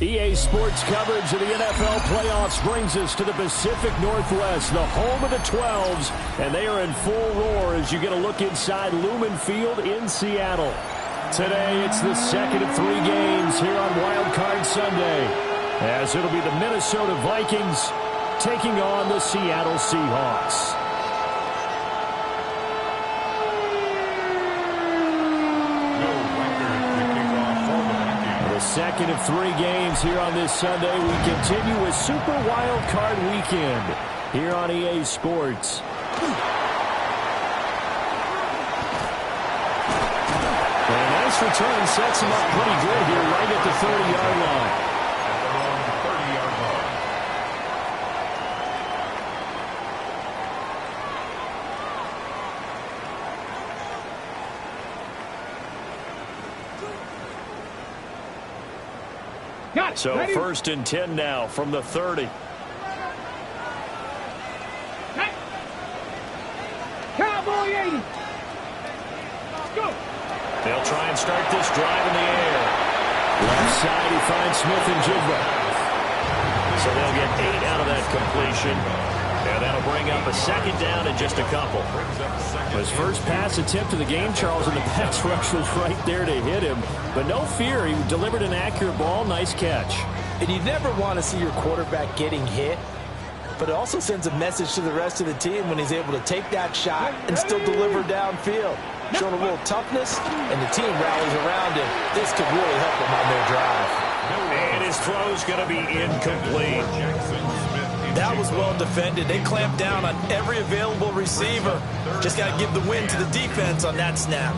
EA Sports coverage of the NFL playoffs brings us to the Pacific Northwest, the home of the 12s, and they are in full roar as you get a look inside Lumen Field in Seattle. Today, it's the second of 3 games here on Wild Card Sunday, as it'll be the Minnesota Vikings taking on the Seattle Seahawks. Second of 3 games here on this Sunday. We continue with Super Wild Card Weekend here on EA Sports. And a nice return sets him up pretty good here right at the 30-yard line. So ready? 1st and 10 now from the 30. Cowboy 80. Go. They'll try and start this drive in the air. Left side, he finds Smith and Jigba. So they'll get 8 out of that completion. And that'll bring up a 2nd down in just a couple. His first pass attempt of the game, Charles, and the pass rush was right there to hit him. But no fear, he delivered an accurate ball. Nice catch. And you never want to see your quarterback getting hit, but it also sends a message to the rest of the team when he's able to take that shot and still deliver downfield. Showing a little toughness, and the team rallies around him. This could really help him on their drive. And his throw's going to be incomplete. That was well defended. They clamped down on every available receiver. Just got to give the win to the defense on that snap.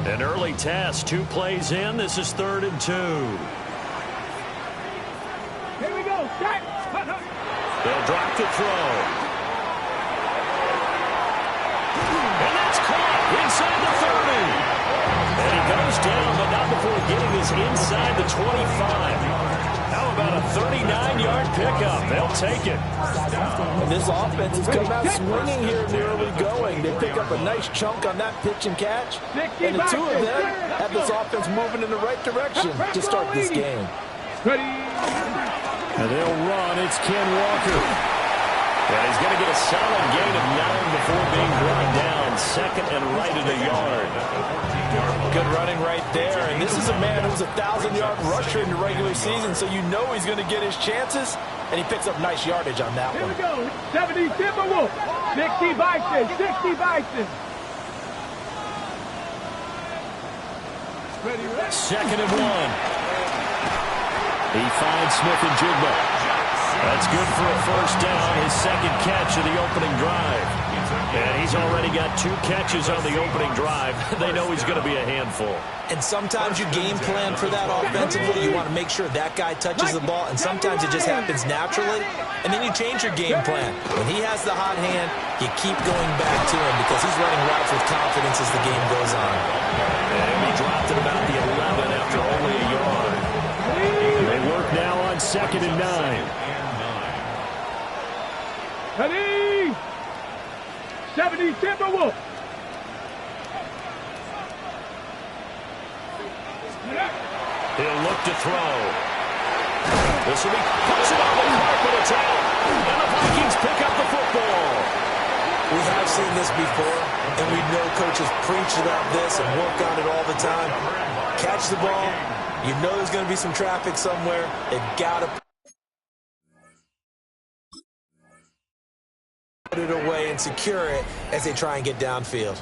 An early test, 2 plays in. This is 3rd and 2. Here we go. They'll drop the throw. And that's caught inside the 30. And he goes down, but not before getting this inside the 25. How about a 39-yard pickup? They'll take it. And this offense has come out swinging here in the early going. They pick up a nice chunk on that pitch and catch. And the 2 of them have this offense moving in the right direction to start this game. And they'll run. It's Ken Walker. And he's going to get a solid gain of 9 before being brought down. 2nd and right at a yard. Good running right there. And this is a man who's a 1,000-yard rusher in the regular season, so you know he's going to get his chances. And he picks up nice yardage on that one. Here we go. 70 Timberwolves. 60 Vikings. 60 Vikings. 2nd and 1. He finds Smith and Jigba. That's good for a 1st down, his 2nd catch of the opening drive. And he's already got 2 catches on the opening drive. They know he's going to be a handful. And sometimes you game plan for that offensively. You want to make sure that guy touches the ball, and sometimes it just happens naturally. And then you change your game plan. When he has the hot hand, you keep going back to him because he's running routes with confidence as the game goes on. And he dropped it about the 11 after only a yard. They work now on 2nd and 9. Ready? 70 Timberwolves. He'll look to throw. This will be puts it on the carpet. It's out. And the Vikings pick up the football. We have seen this before, and we know coaches preach about this and work on it all the time. Catch the ball. You know there's going to be some traffic somewhere. They've got to put it away and secure it as they try and get downfield.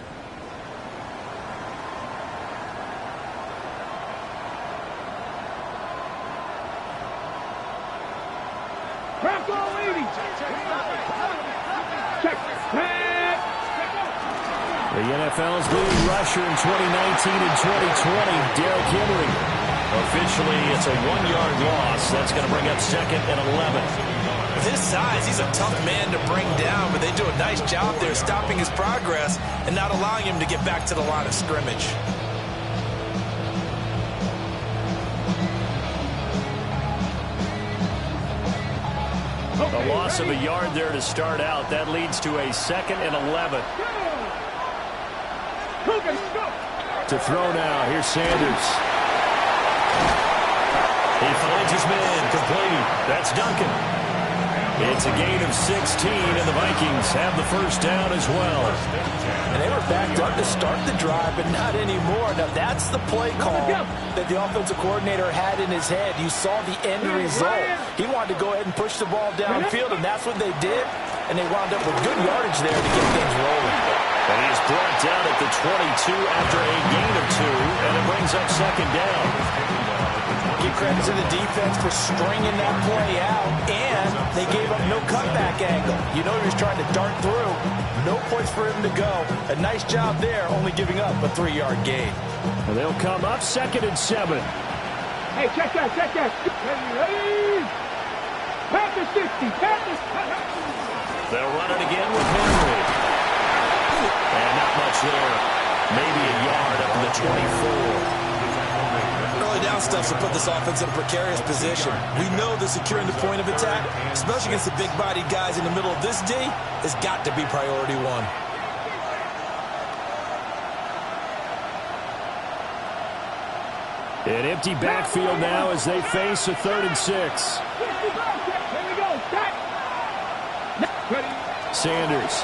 The NFL's leading rusher in 2019 and 2020, Derrick Henry. Officially, it's a 1-yard loss. That's going to bring up 2nd and 11. With his size, he's a tough man to bring down, but they do a nice job there stopping his progress and not allowing him to get back to the line of scrimmage. A loss of a yard there to start out. That leads to a 2nd and 11. To throw now. Here's Sanders. He finds his man. Complete. That's Duncan. It's a gain of 16, and the Vikings have the first down as well. And they were backed up to start the drive, but not anymore. Now, that's the play call that the offensive coordinator had in his head. You saw the end result. He wanted to go ahead and push the ball downfield, and that's what they did. And they wound up with good yardage there to get things rolling. And he's brought down at the 22 after a gain of 2, and it brings up 2nd down. Give credit to the defense for stringing that play out, and they gave up no cutback angle. You know he was trying to dart through. No place for him to go. A nice job there, only giving up a 3-yard gain. And they'll come up 2nd and 7. Hey, check that, check that. Ready? Panther 60, Panther. They'll run it again with Henry. And not much there. Maybe a yard up to the 24. Early down stuff will put this offense in a precarious position. We know that securing the point of attack, especially against the big-bodied guys in the middle of this D, has got to be priority 1. An empty backfield now as they face a 3rd and 6. Here we go. Sanders.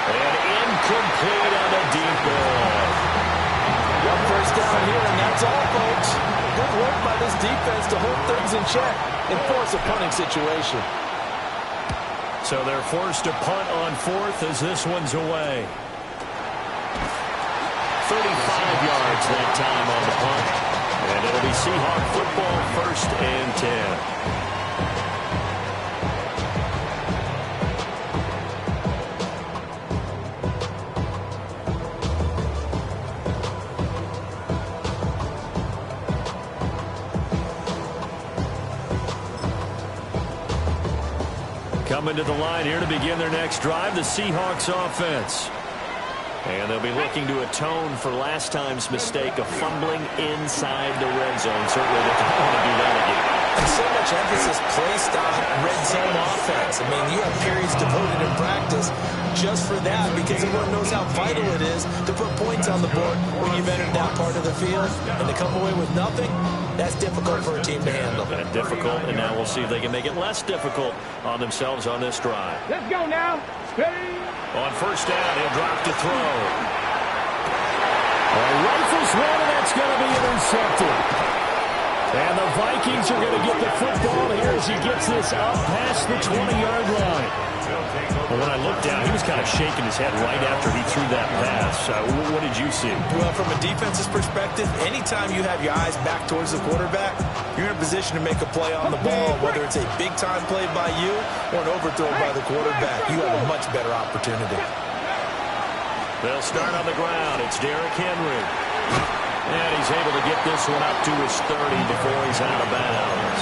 And incomplete on the deep ball. One first down here, and that's all, folks. Good work by this defense to hold things in check and force a punting situation. So they're forced to punt on 4th as this one's away. 35 yards that time on the punt. And it'll be Seahawk football, 1st and 10. Coming to the line here to begin their next drive, the Seahawks offense. And they'll be looking to atone for last time's mistake of fumbling inside the red zone. Certainly they don't want to do that again. And so much emphasis placed on red zone offense. I mean, you have periods devoted in practice just for that because everyone knows how vital it is to put points on the board when you've entered that part of the field. And to come away with nothing, that's difficult for a team to handle. And difficult, and now we'll see if they can make it less difficult on themselves on this drive. Let's go now. Ready? On 1st down, he'll drop to throw. Rifles one, and that's going to be intercepted. And the Vikings are going to get the football here as he gets this up past the 20-yard line. Well, when I looked down, he was kind of shaking his head right after he threw that pass. What did you see? Well, from a defense's perspective, anytime you have your eyes back towards the quarterback, you're in a position to make a play on the ball, whether it's a big-time play by you or an overthrow by the quarterback. You have a much better opportunity. They'll start on the ground. It's Derrick Henry. And he's able to get this one up to his 30 before he's out of bounds.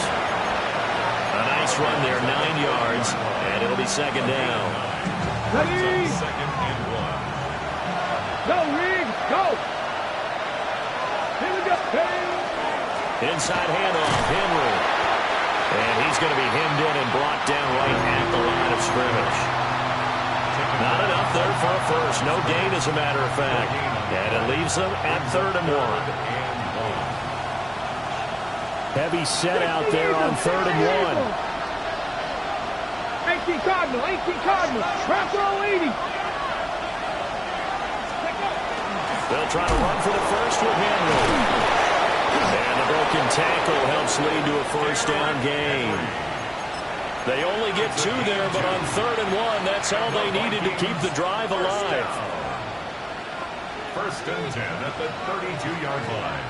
A nice run there, 9 yards, and it'll be 2nd down. Ready? 2nd and 1. Go, Riggs, go. Here we go. Inside handoff, Henry. And he's going to be hemmed in and blocked down right at the line of scrimmage. Not enough there for a first. No gain, as a matter of fact. And it leaves them at 3rd and 1. Heavy set out there on 3rd and 1. 18 Cardinal, 18 Cardinal. Round throw 80. They'll try to run for the first with Henry. And the broken tackle helps lead to a 1st down gain. They only get 2 there, but on 3rd and 1, that's all they needed to keep the drive alive. 1st and 10 at the 32-yard line.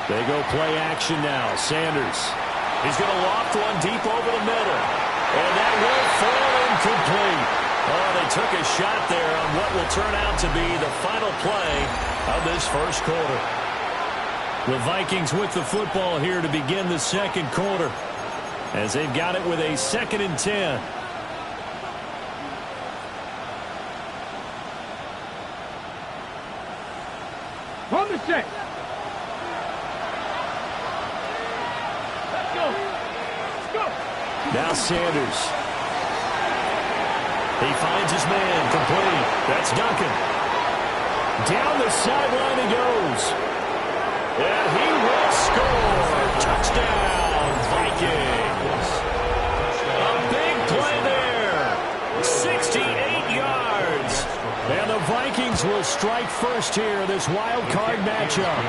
They go play action now. Sanders. He's going to loft one deep over the middle. And that will fall incomplete. Oh, they took a shot there on what will turn out to be the final play of this 1st quarter. The Vikings with the football here to begin the 2nd quarter, as they've got it with a 2nd and 10. On the set. Let's go. Let's go. Now Sanders. He finds his man complete. That's Duncan. Down the sideline he goes. And he will score. Touchdown, Vikings. A big play there. 68 yards. And the Vikings will strike first here, this wild card matchup.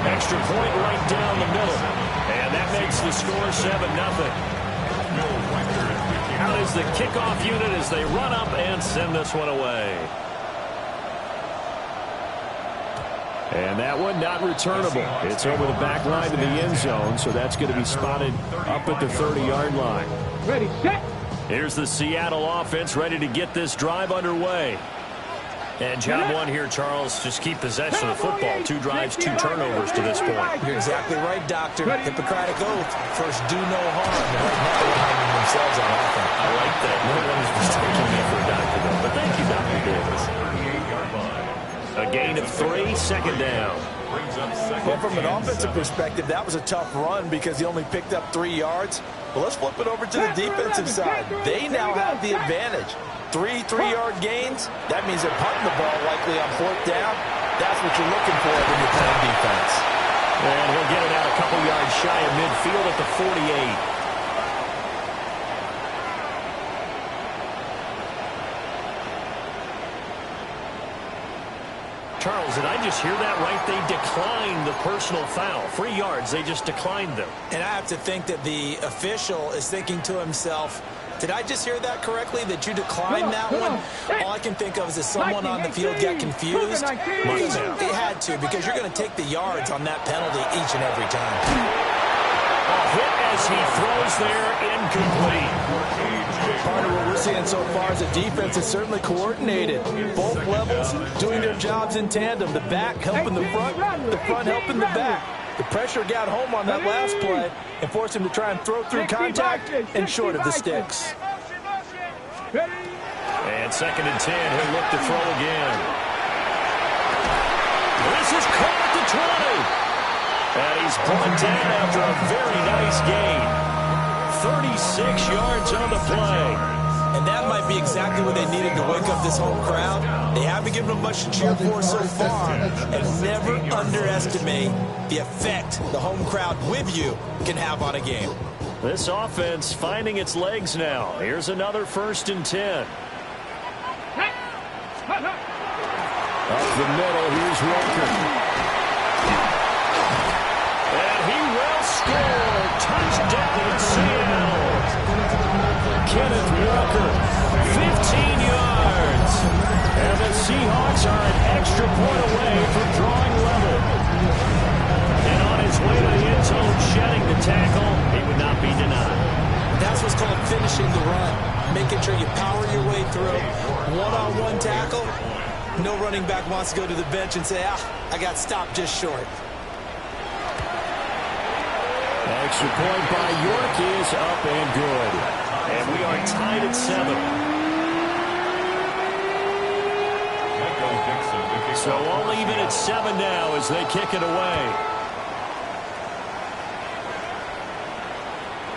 Extra point right down the middle. And that makes the score 7-0. Out is the kickoff unit as they run up and send this one away. And that one not returnable. It's over the back line to the end zone, so that's going to be spotted up at the 30-yard line. Ready, set. Here's the Seattle offense ready to get this drive underway. And job one here, Charles, just keep possession of the football. 2 drives, 2 turnovers to this point. You're exactly right, Doctor. Hippocratic oath. First, do no harm. And right now, they're hanging themselves on offense. I like that. No one is mistaking me for a doctor, though. But thank you, Dr. Davis. A gain of 3, second down. Well, from an offensive perspective, that was a tough run because he only picked up 3 yards. But let's flip it over to the defensive side. They now have the advantage. 3 3-yard gains. That means they're punting the ball likely on 4th down. That's what you're looking for when you're playing defense. And he'll get it out a couple yards shy of midfield at the 48. Charles, did I just hear that right? They declined the personal foul. 3 yards, they just declined them. And I have to think that the official is thinking to himself, did I just hear that correctly, that you declined that one? All I can think of is that someone on the field got confused. It had to, because you're going to take the yards on that penalty each and every time. A hit as he throws there, incomplete. Part of what we're seeing so far is the defense is certainly coordinated. Both levels doing their jobs in tandem. The back helping the front helping the back. The pressure got home on that last play and forced him to try and throw through contact and short of the sticks. And 2nd and 10, he'll look to throw again. This is caught at the 20. And he's brought down after a very nice gain. 36 yards on the play. And that might be exactly what they needed to wake up this home crowd. They haven't given them much to cheer for so far. And never underestimate the effect the home crowd with you can have on a game. This offense finding its legs now. Here's another 1st and 10. Up the middle, here's Walker. And he will score. Touchdown, Seattle. Kenneth Walker, 15 yards. And the Seahawks are an extra point away from drawing level. And on his way to the end zone, shedding the tackle, he would not be denied. That's what's called finishing the run. Making sure you power your way through. One-on-one tackle. No running back wants to go to the bench and say, I got stopped just short. Extra point by York is up and good. And we are tied at 7. So all even at 7 now as they kick it away.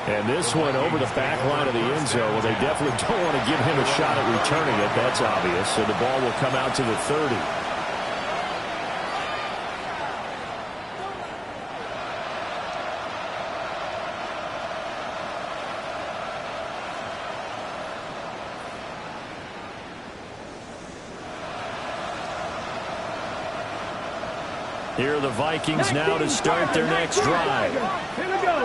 And this one over the back line of the end zone. Well, they definitely don't want to give him a shot at returning it. That's obvious. So the ball will come out to the 30. Here are the Vikings now to start their next drive.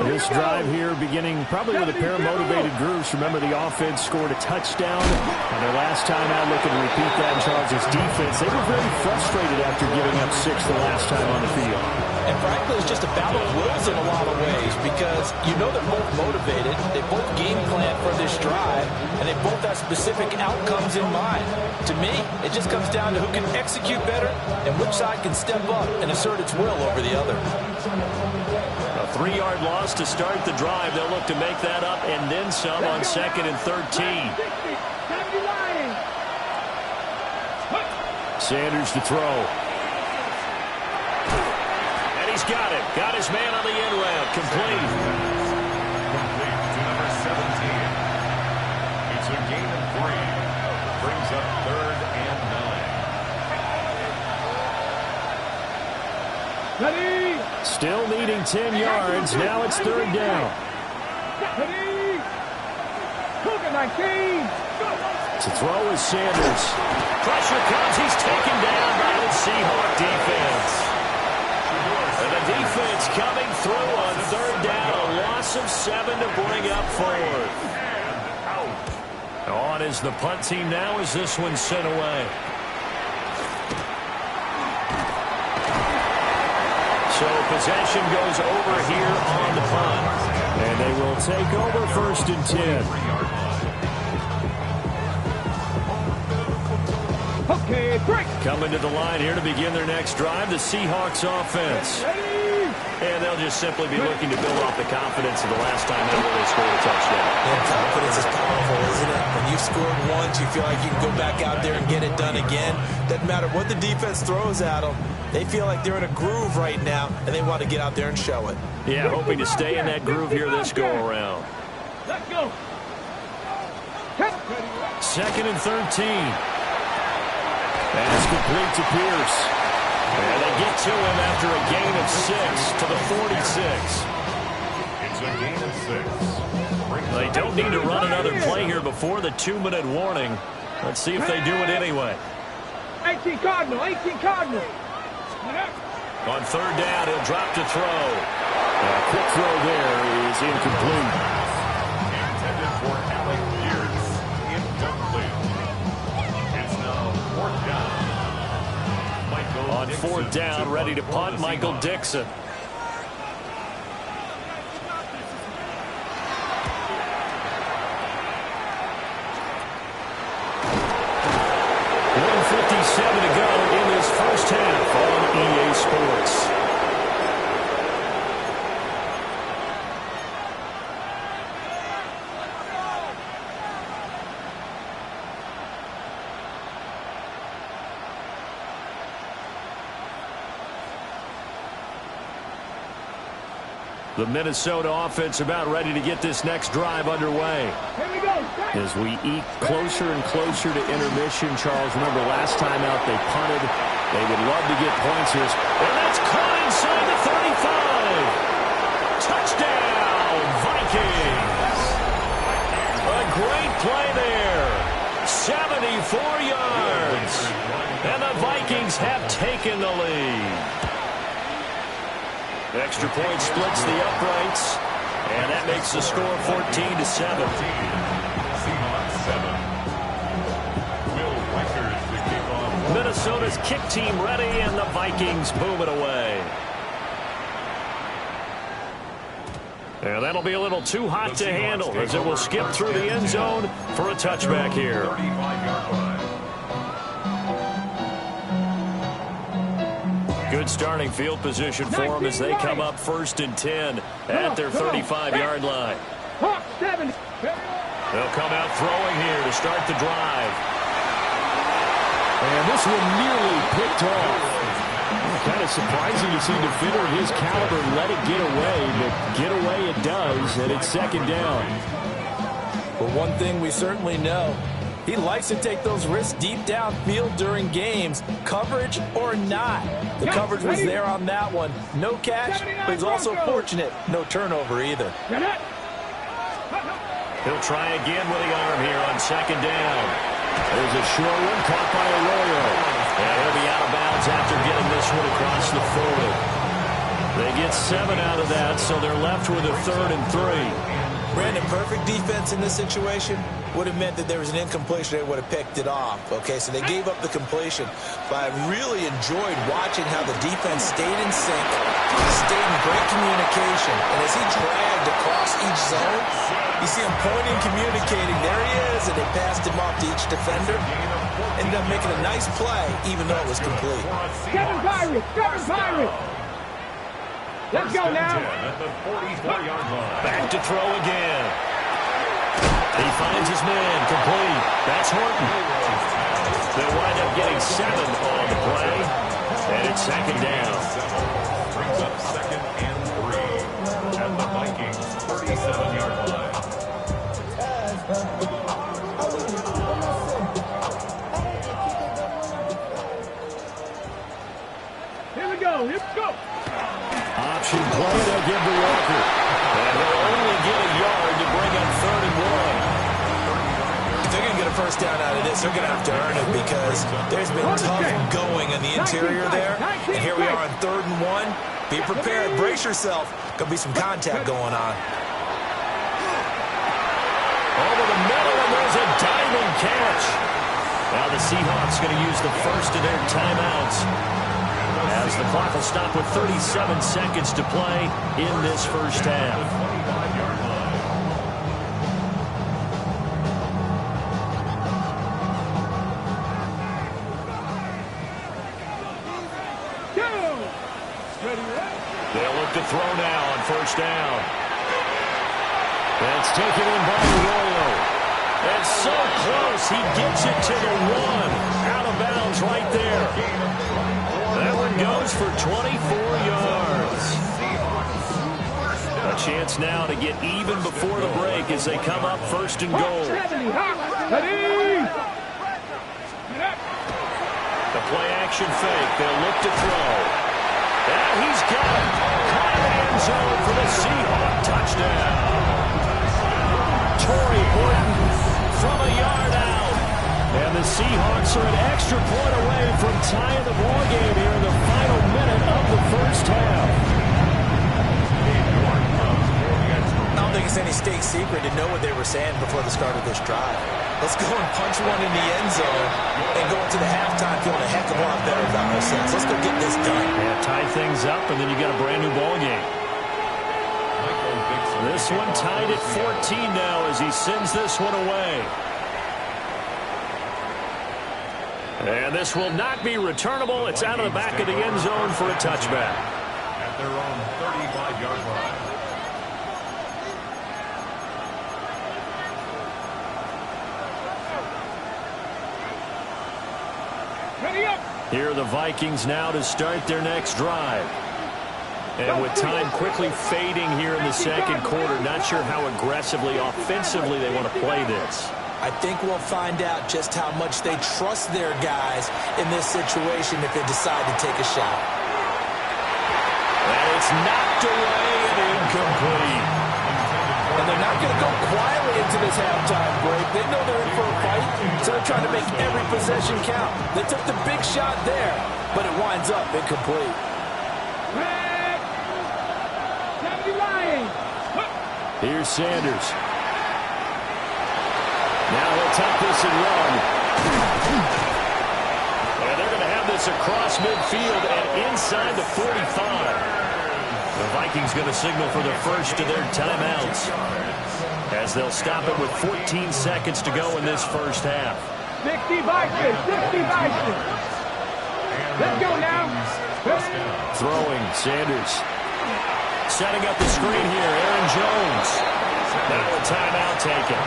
This drive here beginning probably with a pair of motivated groups. Remember, the offense scored a touchdown. And their last time out, looking to repeat that in Charles' defense. They were very frustrated after giving up 6 the last time on the field. And frankly, it's just a battle of wills in a lot of ways because you know they're both motivated. They both game plan for this drive, and they both have specific outcomes in mind. To me, it just comes down to who can execute better and which side can step up and assert its will over the other. A 3-yard loss to start the drive. They'll look to make that up and then some on 2nd and 13. Sanders to throw. He's got it. Got his man on the in route. Complete. Complete to number 17. It's a gain of 3. Brings up 3rd and 9. Ready. Still needing 10 yards. Now it's 3rd down. Ready. Cook at 19. To throw is Sanders. Pressure comes. He's taken down by the Seahawk defense. And the defense coming through on 3rd down. A loss of 7 to bring up 4th. On is the punt team now as this one's sent away. So possession goes over here on the punt. And they will take over 1st and 10. Okay, break. Coming to the line here to begin their next drive, the Seahawks offense. And they'll just simply be looking to build off the confidence of the last time ever they scored a touchdown. And confidence is powerful, isn't it? When you've scored once, you feel like you can go back out there and get it done again. Doesn't matter what the defense throws at them. They feel like they're in a groove right now, and they want to get out there and show it. Yeah, hoping to stay in that groove here this go-around. Let's go. 2nd and 13. Pass complete to Pierce. And they get to him after a gain of 6 to the 46. It's a gain of 6. They don't need to run another play here before the 2-minute warning. Let's see if they do it anyway. 18 Cardinal, 18 Cardinal. On 3rd down, he'll drop to throw. A quick throw there is incomplete. Intended for Alec Pierce. Incomplete. It's now 4th down. Michael On Dixon 4th down, ready to punt, Michael Dixon. .157 to go in this first half on EA Sports. The Minnesota offense about ready to get this next drive underway. Here we go. As we eke closer and closer to intermission, Charles, remember last time out they punted. They would love to get points here. And that's caught inside the 35. Touchdown, Vikings. A great play there. 74 yards. And the Vikings have taken the lead. Extra point splits the uprights, and that makes the score 14-7. Seahawks 7. Will Wickers to kick off. Minnesota's kick team ready, and the Vikings move it away. And that'll be a little too hot to handle as it will skip through the end zone for a touchback here. 35-yard line. Good starting field position for them as they come up 1st and 10 at their 35-yard line. Hawk 7. They'll come out throwing here to start the drive. And this one nearly picked off. Kind of surprising to see a defender of his caliber let it get away, but get away it does, and it's 2nd down. But one thing we certainly know, he likes to take those risks deep downfield during games, coverage or not. The coverage was there on that one. No catch, but he's also fortunate. No turnover either. He'll try again with the arm here on 2nd down. There's a short one caught by Arroyo. And he'll be out of bounds after getting this one across the 40. They get 7 out of that, so they're left with a 3rd and 3. Brandon, perfect defense in this situation would have meant that there was an incompletion. They would have picked it off. Okay, so they gave up the completion. But I really enjoyed watching how the defense stayed in sync, stayed in great communication. And as he dragged across each zone, you see him pointing, communicating. There he is, and they passed him off to each defender. Ended up making a nice play, even though it was complete. Kevin Pirates, Kevin Pirates. Let's go now. At the 44-yard line. Back to throw again. He finds his man, complete. That's Horton. They'll wind up getting 7 on the play, and it's 2nd down. Brings up 2nd and 3 at the Vikings 37-yard line. Here we go. Option play, they'll give to Walker. And he'll only get a yard to bring up 3rd and 1. If they're going to get a first down out of this, they're going to have to earn it because there's been tough going in the interior there. And here we are on 3rd and 1. Be prepared. Brace yourself. Going to be some contact going on. Over the middle, and there's a diving catch. Now the Seahawks going to use the first of their timeouts, as the clock will stop with 37 seconds to play in this first half. They'll look to throw now on first down. That's taken in by Arroyo. And so close, he gets it to the 1. Out of bounds right there. That one goes for 24 yards. A chance now to get even before the break as they come up 1st and goal. The play action fake. They'll look to throw. And he's got it. Caught in the end zone for the Seahawk touchdown. Torrey Horton from a yard out. And the Seahawks are an extra point away from tying the ball game here in the final minute of the first half. I don't think it's any state secret to know what they were saying before the start of this drive. Let's go and punch one in the end zone and go into the halftime feeling a heck of a lot better about ourselves. Let's go get this done. Yeah, tie things up, and then you got a brand new ball game. This one tied at 14 now as he sends this one away. And this will not be returnable. It's out of the back of the end zone for a touchback. At their own 35-yard line. Here are the Vikings now to start their next drive. And with time quickly fading here in the second quarter, not sure how aggressively, offensively they want to play this. I think we'll find out just how much they trust their guys in this situation if they decide to take a shot. And it's knocked away and incomplete. And they're not going to go quietly into this halftime break. They know they're in for a fight, so they're trying to make every possession count. They took the big shot there, but it winds up incomplete. Here's Sanders. Now he'll tuck this and run. And they're going to have this across midfield and inside the 45. The Vikings going to signal for the first of their timeouts, as they'll stop it with 14 seconds to go in this first half. 60 Vikings, 60 Vikings. Let's go now. Throwing, Sanders. Setting up the screen here, Aaron Jones. Now a timeout taken.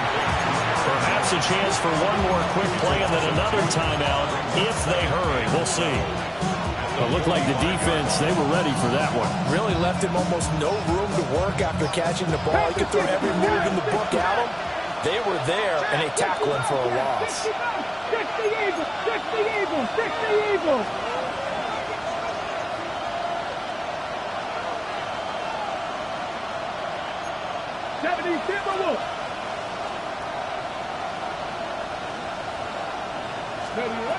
Perhaps a chance for one more quick play and then another timeout if they hurry. We'll see. It looked like the defense, they were ready for that one. Really left him almost no room to work after catching the ball. He could throw every move in the book at him. They were there, and they tackle him for a loss. 60 Eagles, 60 Eagles, 60 Eagles.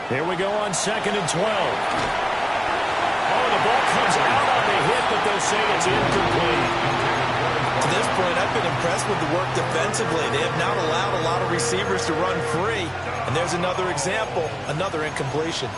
Here we go on 2nd and 12. Oh, the ball comes out on the hit, but they'll say it's incomplete. To this point, I've been impressed with the work defensively. They have not allowed a lot of receivers to run free. And there's another example, another incompletion.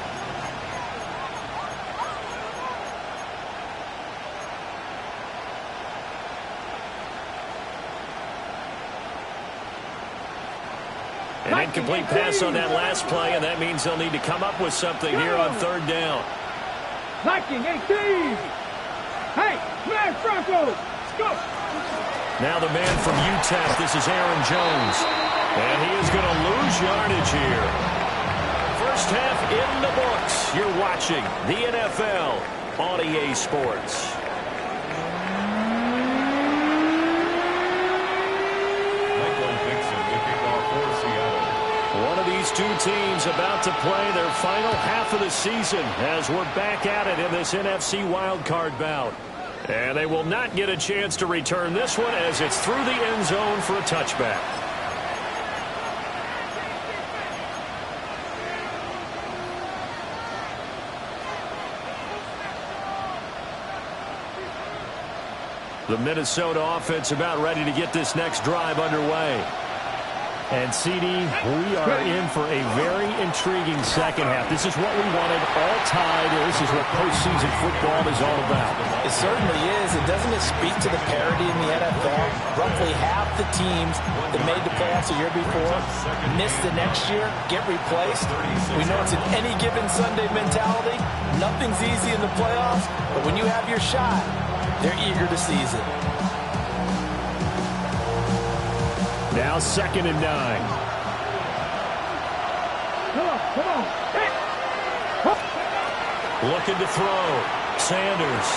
An incomplete pass on that last play, and that means they'll need to come up with something here on 3rd down. Viking 18. Hey, smash Broncos. Go. Now the man from UTEP, this is Aaron Jones. And he is going to lose yardage here. First half in the books. You're watching the NFL on EA Sports. the kickoff for Seattle. One of these two teams about to play their final half of the season as we're back at it in this NFC wildcard bout. And they will not get a chance to return this one as it's through the end zone for a touchback. The Minnesota offense about ready to get this next drive underway. And, CD, we are in for a very intriguing second half. This is what we wanted, all tied. This is what postseason football is all about. It certainly is. And doesn't it speak to the parity in the NFL? Roughly half the teams that made the playoffs the year before miss the next year, get replaced. We know it's an any given Sunday mentality. Nothing's easy in the playoffs, but when you have your shot, they're eager to seize it. Now 2nd and 9. Come on. Looking to throw. Sanders.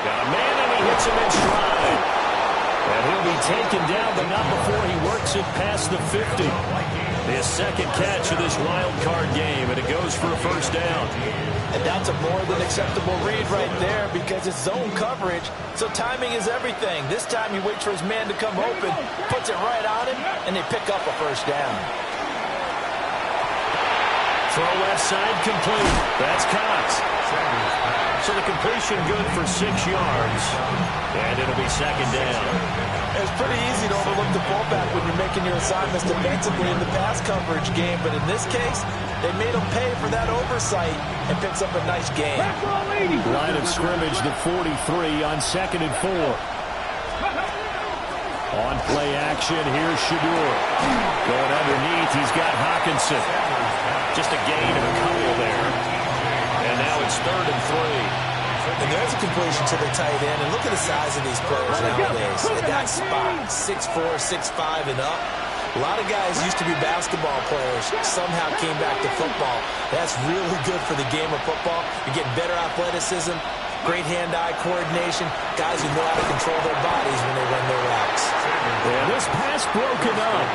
Got a man and he hits him in stride. And he'll be taken down, but not before he works it past the 50. His second catch of this wild card game, and it goes for a first down. And that's a more than acceptable read right there because it's zone coverage, so timing is everything. This time he waits for his man to come open, puts it right on him, and they pick up a first down. Throw left side complete. That's Cox. So the completion good for 6 yards. And it'll be second down. It's pretty easy to overlook the fullback when you're making your assignments defensively in the pass coverage game, but in this case, they made him pay for that oversight and picks up a nice gain. Line of scrimmage, the 43 on 2nd and 4. On play action, here's Shadur. Going underneath, he's got Hawkinson. Just a gain of a couple there. And now it's 3rd and 3. And there's a completion to the tight end. And look at the size of these players nowadays. At that spot, 6'4", 6'5", and up. A lot of guys used to be basketball players, somehow came back to football. That's really good for the game of football. You're getting better athleticism, great hand-eye coordination, guys who know how to control their bodies when they run their routes. And this pass broken up.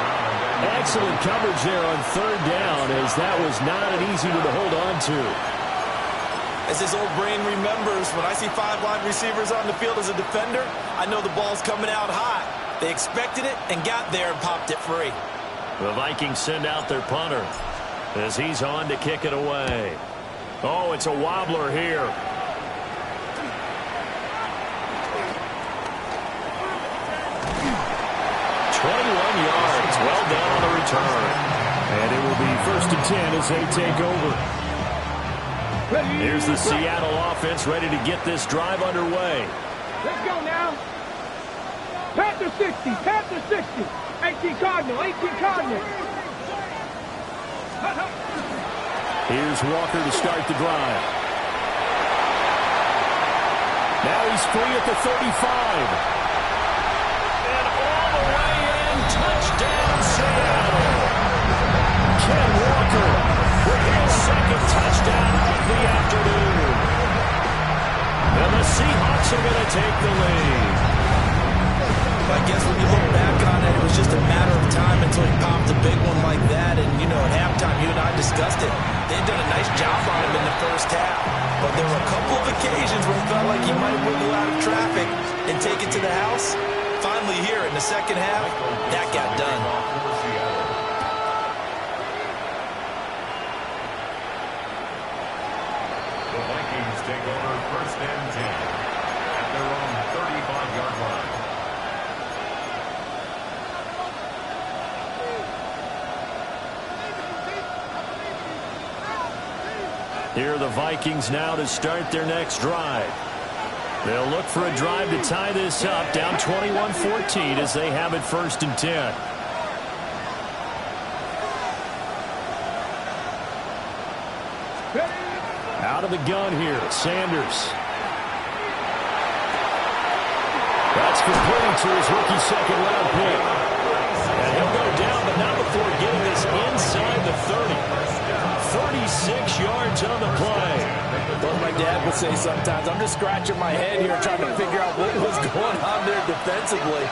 Excellent coverage there on 3rd down, as that was not an easy one to hold on to. As his old brain remembers, when I see 5 wide receivers on the field as a defender, I know the ball's coming out hot. They expected it and got there and popped it free. The Vikings send out their punter as he's on to kick it away. Oh, it's a wobbler here. Well done on the return. And it will be 1st and 10 as they take over. Here's the Seattle offense ready to get this drive underway. Let's go now. Panther 60, Panther 60. 18 Cardinal, 18 Cardinal. Here's Walker to start the drive. Now he's free at the 35. And all the way in, touchdown Seattle. Ken Walker with his 2nd touchdown of the afternoon. And the Seahawks are going to take the lead. I guess when you look back on it, it was just a matter of time until he popped a big one like that. And, you know, at halftime, you and I discussed it. They'd done a nice job on him in the first half. But there were a couple of occasions where he felt like he might wiggle out of traffic and take it to the house. Finally here in the second half, that got done. The Vikings take over 1st and 10 at their own 35-yard line. Here are the Vikings now to start their next drive. They'll look for a drive to tie this up, down 21-14 as they have it 1st and 10. Out of the gun here, Sanders. That's complete to his rookie 2nd-round pick. And he'll go down, but not before getting this inside the 30. 36 yards on the play. Both my dad dad would say sometimes. I'm just scratching my head here trying to figure out what was going on there defensively.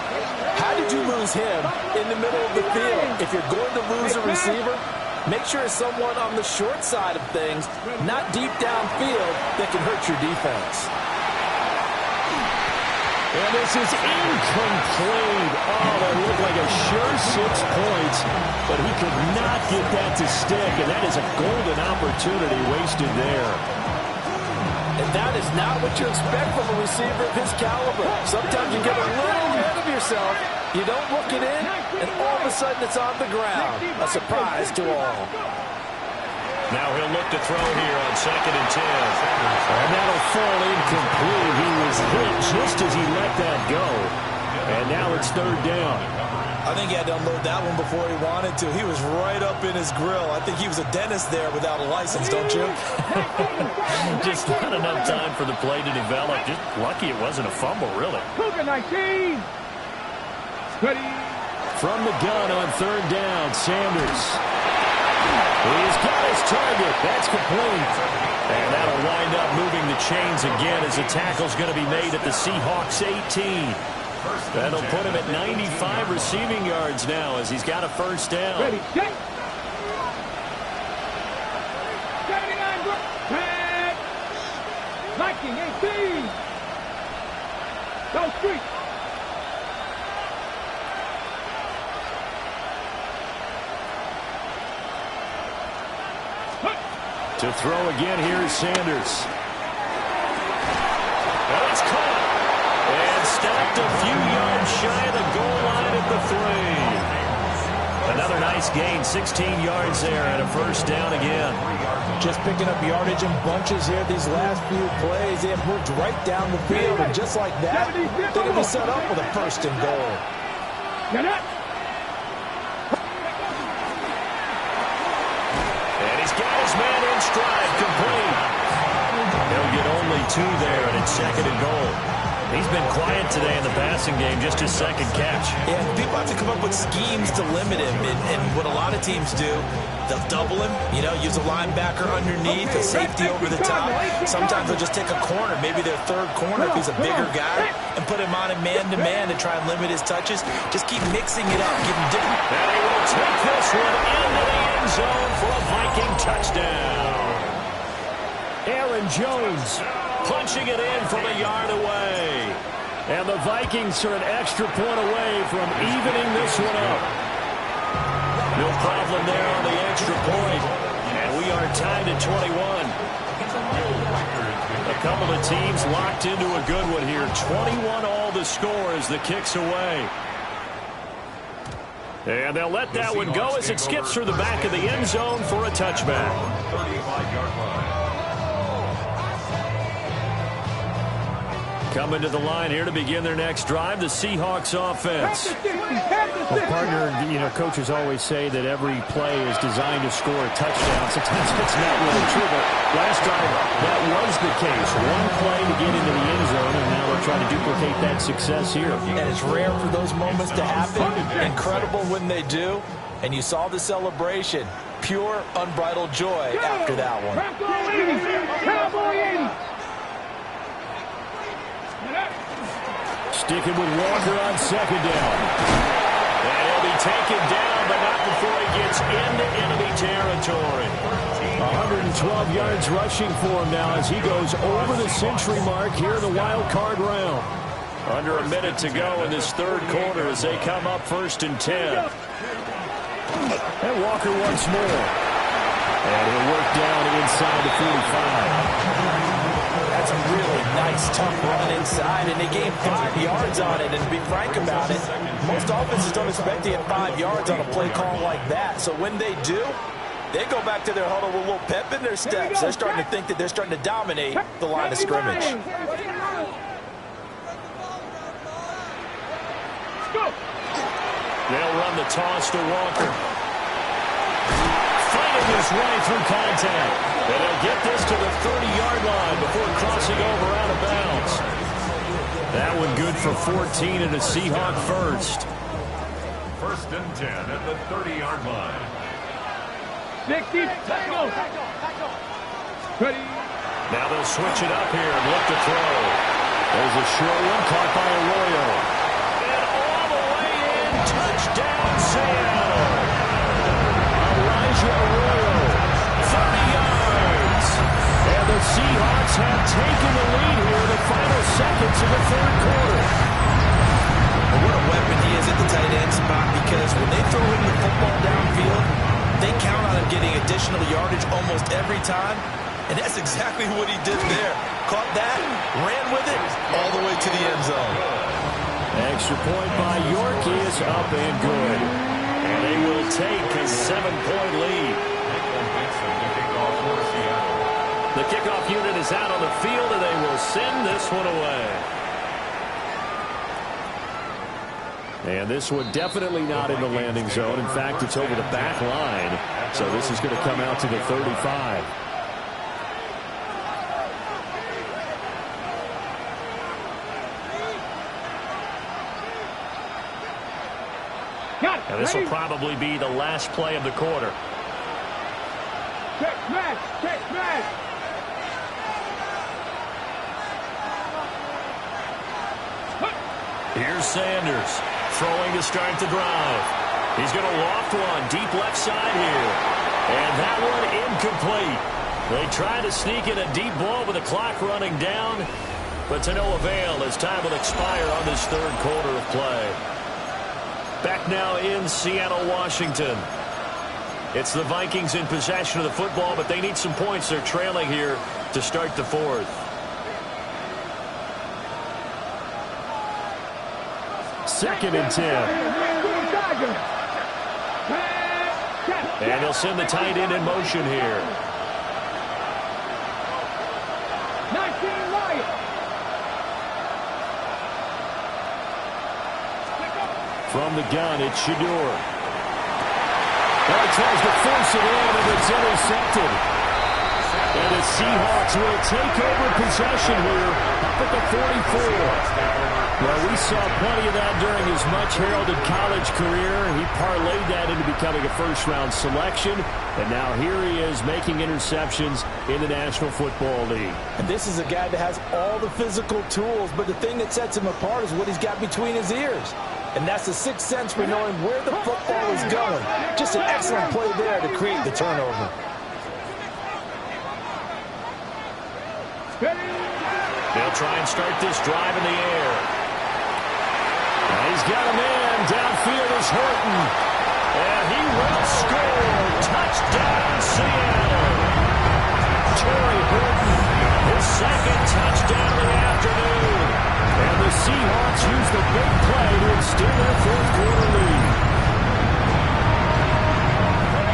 How did you lose him in the middle of the field? If you're going to lose a receiver, make sure it's someone on the short side of things, not deep downfield, that can hurt your defense. And this is incomplete. Oh, that looked like a sure 6 points, but he could not get that to stick, and that is a golden opportunity wasted there. And that is not what you expect from a receiver of his caliber. Sometimes you get a little ahead of yourself, you don't look it in, and all of a sudden it's on the ground. A surprise to all. Now he'll look to throw here on 2nd and 10. And that'll fall incomplete. He was hit just as he let that go. And now it's 3rd down. I think he had to unload that one before he wanted to. He was right up in his grill. I think he was a dentist there without a license, don't you? Just not enough time for the play to develop. Just lucky it wasn't a fumble, really. Cougar 19. Ready. From the gun on 3rd down, Sanders. He's got his target. That's complete. And that'll wind up moving the chains again as the tackle's going to be made at the Seahawks 18. That'll put him at 95 receiving yards now as he's got a 1st down. Ready, set. 79, set. Viking 18. Go street. To throw again, here's Sanders. Oh, it's caught. And stopped a few yards shy of the goal line at the 3. Another nice gain, 16 yards there and a 1st down again. Just picking up yardage in bunches here these last few plays. They have moved right down the field, and just like that, they're going to be set up with a 1st and goal. Get up. Got his man in stride, complete. He'll get only 2 there, and it's 2nd and goal. He's been quiet today in the passing game, just his 2nd catch. Yeah, people have to come up with schemes to limit him, and what a lot of teams do, they'll double him, use a linebacker underneath, a safety over the top. Sometimes they'll just take a corner, maybe their 3rd corner if he's a bigger guy, and put him on a man-to-man to try and limit his touches. Just keep mixing it up, give him different. And he will take this one into the end zone for a Viking touchdown. Aaron Jones punching it in from a yard away. And the Vikings are an extra point away from evening this one up. No problem there on the extra point. And we are tied at 21. A couple of teams locked into a good one here. 21 all the score as the kick's away. And they'll let that one go as it skips through the back of the end zone for a touchback. 35-yard line. Coming to the line here to begin their next drive, the Seahawks offense. Well, partner, coaches always say that every play is designed to score a touchdown. Sometimes it's not really true, but last time that was the case. One play to get into the end zone, and now they're trying to duplicate that success here. And it's rare for those moments to happen. Incredible when they do. And you saw the celebration. Pure, unbridled joy after that one. Cowboy 80. Sticking with Walker on 2nd down. And he'll be taken down, but not before he gets into enemy territory. 112 yards rushing for him now as he goes over the century mark here in the wild card round. Under a minute to go in this 3rd quarter as they come up 1st and 10. And Walker once more. And he'll work down inside the 45. That's a really nice, tough run inside, and they gained 5 yards on it. And to be frank about it, most offenses don't expect to get 5 yards on a play call like that. So when they do, they go back to their huddle with a little pep in their steps. They're starting to think that they're starting to dominate the line of scrimmage. They'll run the toss to Walker. Fighting his way through contact. And he'll get this to the 30-yard line before crossing over out of bounds. That one good for 14 and a Seahawk 1st. 1st and 10 at the 30-yard line. 60. Ready. Now they'll switch it up here and look to throw. There's a short one caught by Arroyo. And all the way in, touchdown Seattle. Elijah Arroyo, 30 yards. And the Seahawks have taken the lead here in the final seconds of the third quarter. What a weapon he is at the tight end spot, because when they throw him the football downfield, they count on him getting additional yardage almost every time. And that's exactly what he did there. Caught that, ran with it, all the way to the end zone. Extra point by York is up and good. And they will take a 7-point lead. The kickoff unit is out on the field, and they will send this one away. And this one definitely not in the landing zone. In fact, it's over the back line. So this is going to come out to the 35. And this will probably be the last play of the quarter. Check smash, check smash. Here's Sanders throwing to start the drive. He's going to loft one deep left side here. And that one incomplete. They try to sneak in a deep ball with the clock running down, but to no avail as time will expire on this third quarter of play. Back now in Seattle, Washington. It's the Vikings in possession of the football, but they need some points. They're trailing here to start the fourth. Second and 10. And they'll send the tight end in motion here. From the gun, it's Shador. Well, he tries to force it in, and it's intercepted. And the Seahawks will take over possession here up at the 44. Well, we saw plenty of that during his much-heralded college career. He parlayed that into becoming a first-round selection. And now here he is making interceptions in the National Football League. And this is a guy that has all the physical tools, but the thing that sets him apart is what he's got between his ears. And that's the sixth sense for knowing where the football is going. Just an excellent play there to create the turnover. They'll try and start this drive in the air. And he's got a man. Downfield is Horton. And he will score. Touchdown, Seattle. Torrey Horton, his second touchdown of the afternoon. And the Seahawks use the big play to extend their fourth quarter lead.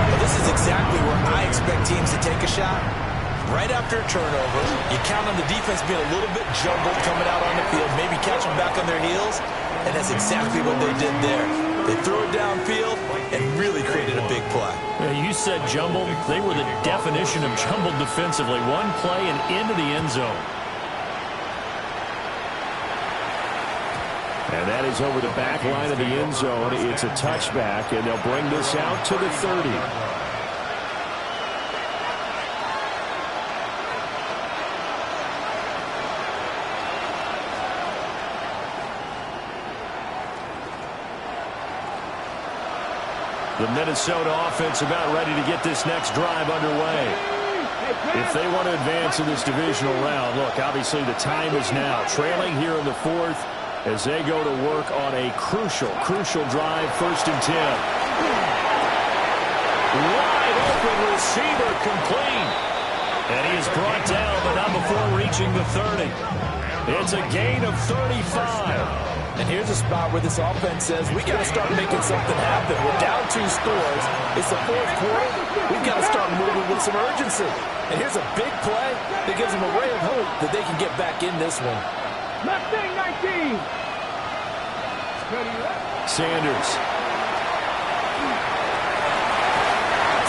Well, this is exactly where I expect teams to take a shot. Right after a turnover, you count on the defense being a little bit jumbled coming out on the field, maybe catch them back on their heels, and that's exactly what they did there. They threw it downfield and really created a big play. You said jumbled. They were the definition of jumbled defensively. One play and into the end zone. And that is over the back line of the end zone. It's a touchback, and they'll bring this out to the 30. The Minnesota offense about ready to get this next drive underway. If they want to advance in this divisional round, look, obviously the time is now. Trailing here in the fourth as they go to work on a crucial drive, 1st and 10. Wide open receiver complete. And he is brought down, but not before reaching the 30. It's a gain of 35. And here's a spot where this offense says, we got to start making something happen. We're down 2 scores. It's the fourth quarter. We've got to start moving with some urgency. And here's a big play that gives them a ray of hope that they can get back in this one. Mustang 19. Sanders.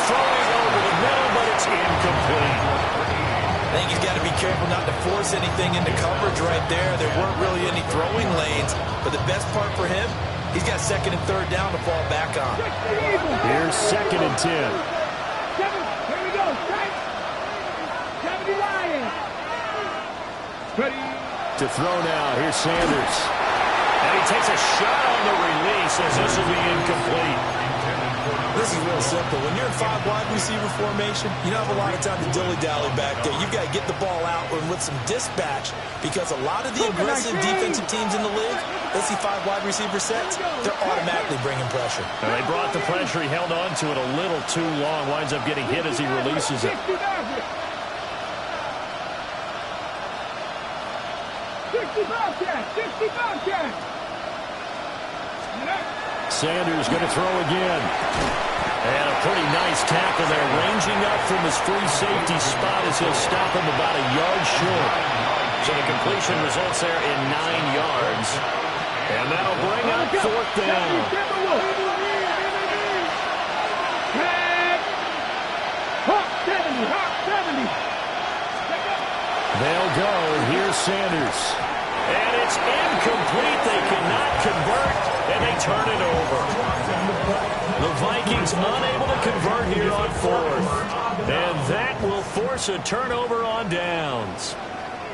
Throwing over the middle, but it's incomplete. I think he's got to be careful not to force anything into coverage right there. There weren't really any throwing lanes. But the best part for him, he's got 2nd and 3rd down to fall back on. Here's 2nd and 10. Here we go. 70 Lions. To throw now, here's Sanders. And he takes a shot on the release as this will be incomplete. This is real simple. When you're in 5 wide receiver formation, you don't have a lot of time to dilly-dally back there. You've got to get the ball out and with some dispatch, because a lot of the aggressive defensive teams in the league, they see 5 wide receiver sets, they're automatically bringing pressure. And they brought the pressure. He held on to it a little too long. Winds up getting hit as he releases it. 65 catch. Sanders going to throw again. And a pretty nice tackle there, ranging up from his free safety spot as he'll stop him about a yard short. So the completion results there in 9 yards. And that'll bring up 4th down. They'll go. Here's Sanders. And it's incomplete. They cannot convert, and they turn it over. The Vikings unable to convert here on 4th. And that will force a turnover on downs.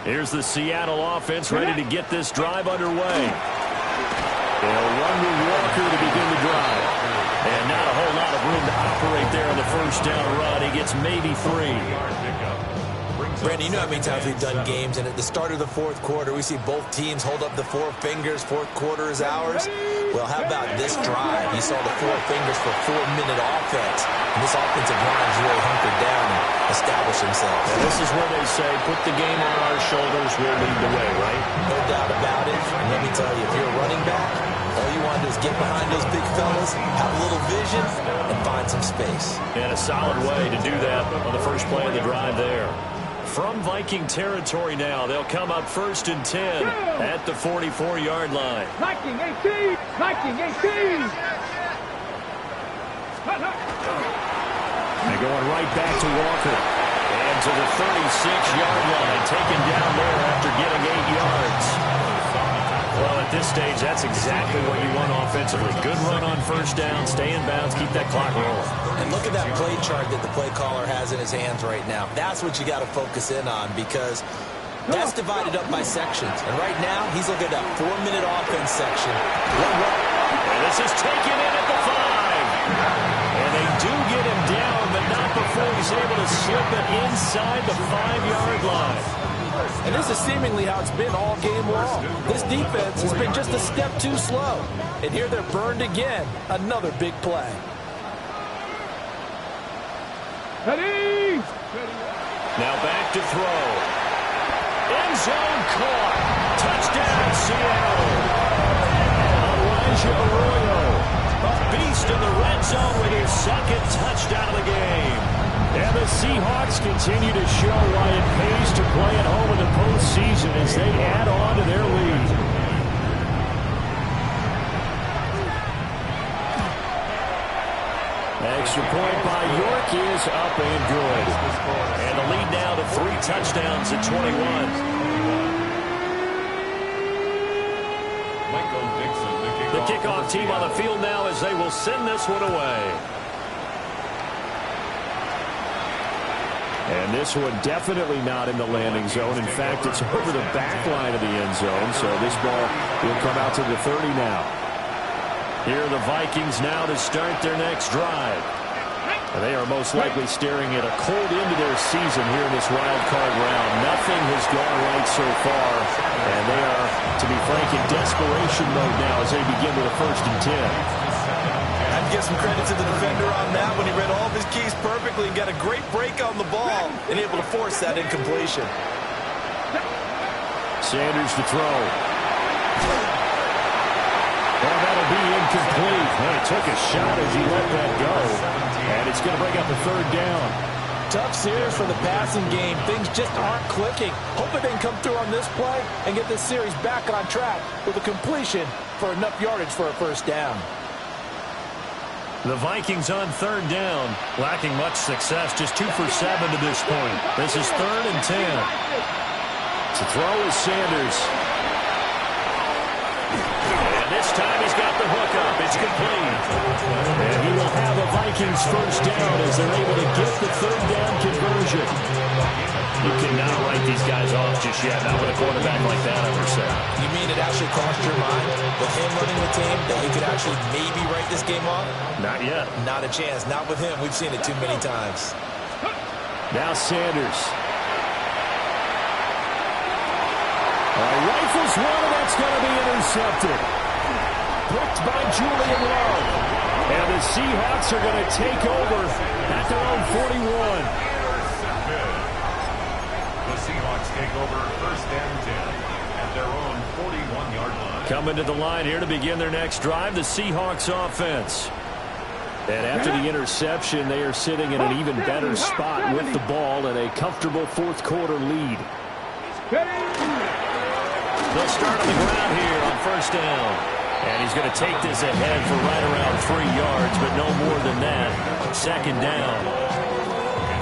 Here's the Seattle offense ready to get this drive underway. They'll run with Walker to begin the drive. And not a whole lot of room to operate there on the first down run. He gets maybe 3. Brandon, you know how many times we've done games, and at the start of the 4th quarter, we see both teams hold up the 4 fingers, 4th quarter is ours. Well, how about this drive? You saw the 4 fingers for 4-minute offense, and this offensive line is really hunkered down and established themselves. And this is where they say, put the game on our shoulders, we'll lead the way, right? No doubt about it. And let me tell you, if you're a running back, all you want to do is get behind those big fellas, have a little vision, and find some space. And a solid way to do that on the first play of the drive there. From Viking territory now, they'll come up 1st and 10 at the 44-yard line. Viking 18! Viking 18! They're going right back to Walker. And to the 36-yard line, taken down there after getting 8 yards. Well, at this stage, that's exactly what you want offensively. Good run on first down, stay in bounds, keep that clock rolling. And look at that play chart that the play caller has in his hands right now. That's what you got to focus in on, because that's divided up by sections. And right now, he's looking at that 4-minute offense section. And this is taken in at the 5. And they do get him down, but not before he's able to slip it inside the 5-yard line. And this is seemingly how it's been all game long. This defense has been just a step too slow. And here they're burned again. Another big play. Ready! Now back to throw. End zone caught. Touchdown, Seattle. Elijah Arroyo, a beast in the red zone with his 2nd touchdown of the game. And the Seahawks continue to show why it pays to play at home in the postseason as they add on to their lead. Extra point by York is up and good. And the lead now to 3 touchdowns at 21. The kickoff team on the field now as they will send this one away. And this one definitely not in the landing zone. In fact, it's over the back line of the end zone. So this ball will come out to the 30 now. Here are the Vikings now to start their next drive. And they are most likely staring at a cold end to their season here in this wild card round. Nothing has gone right so far. And they are, to be frank, in desperation mode now as they begin with a 1st and 10. I'd give some credit to the defender on that when he read all of his keys perfectly and got a great break on the ball and able to force that incompletion. Sanders to throw. Well, that'll be incomplete. Well, he took a shot as he let that go. And it's going to bring up a 3rd down. Tough series for the passing game. Things just aren't clicking. Hoping they can come through on this play and get this series back on track with a completion for enough yardage for a 1st down. The Vikings on 3rd down, lacking much success, just 2 for 7 to this point. This is 3rd and 10. To throw is Sanders. And this time he's got the hook up. It's complete. And he will have a Vikings 1st down as they're able to get the 3rd down conversion. You cannot write these guys off just yet, not with a quarterback like that under center. You mean it actually crossed your mind with him running the team that he could actually maybe write this game off? Not yet. Not a chance. Not with him. We've seen it too many times. Now Sanders. Rifles one, and that's going to be intercepted. Picked by Julian Love. And the Seahawks are going to take over at their own 41. The Seahawks take over first and 10 at their own 41-yard line. Coming to the line here to begin their next drive, the Seahawks offense. And after the interception, they are sitting in an even better spot with the ball and a comfortable fourth quarter lead. They'll start on the ground here on first down. And he's going to take this ahead for right around 3 yards, but no more than that. Second down.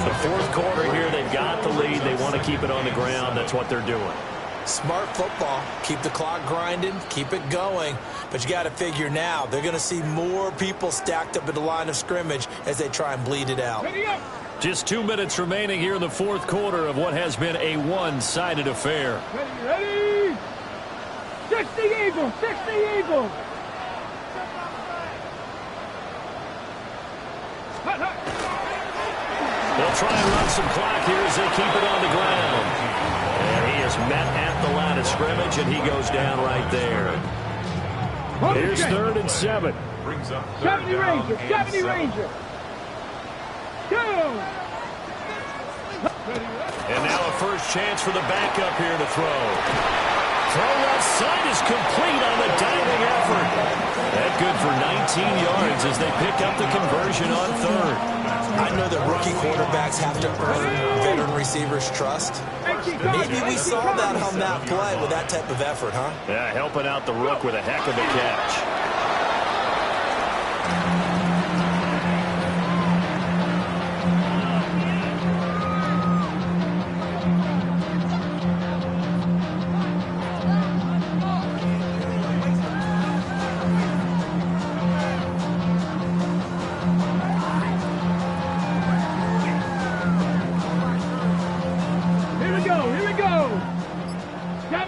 The fourth quarter here, they've got the lead. They want to keep it on the ground. That's what they're doing. Smart football. Keep the clock grinding. Keep it going. But you got to figure now, they're going to see more people stacked up at the line of scrimmage as they try and bleed it out. Just 2 minutes remaining here in the fourth quarter of what has been a one-sided affair. Ready? 60 Eagles! 60 Eagles! They'll try and run some clock here as they keep it on the ground. And he is met at the line of scrimmage, and he goes down right there. Here's 3rd and 7. Brings up 70 Ranger! 70 Ranger! Go! And now a first chance for the backup here to throw. Throw left side is complete on the diving effort. That good for 19 yards as they pick up the conversion on 3rd. I know that rookie quarterbacks have to earn veteran receivers' trust. Maybe we saw that on that play with that type of effort, huh? Yeah, helping out the rook with a heck of a catch.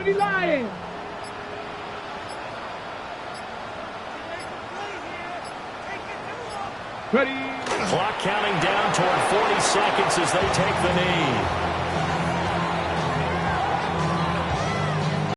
Lions! Ready? Clock counting down toward 40 seconds as they take the knee.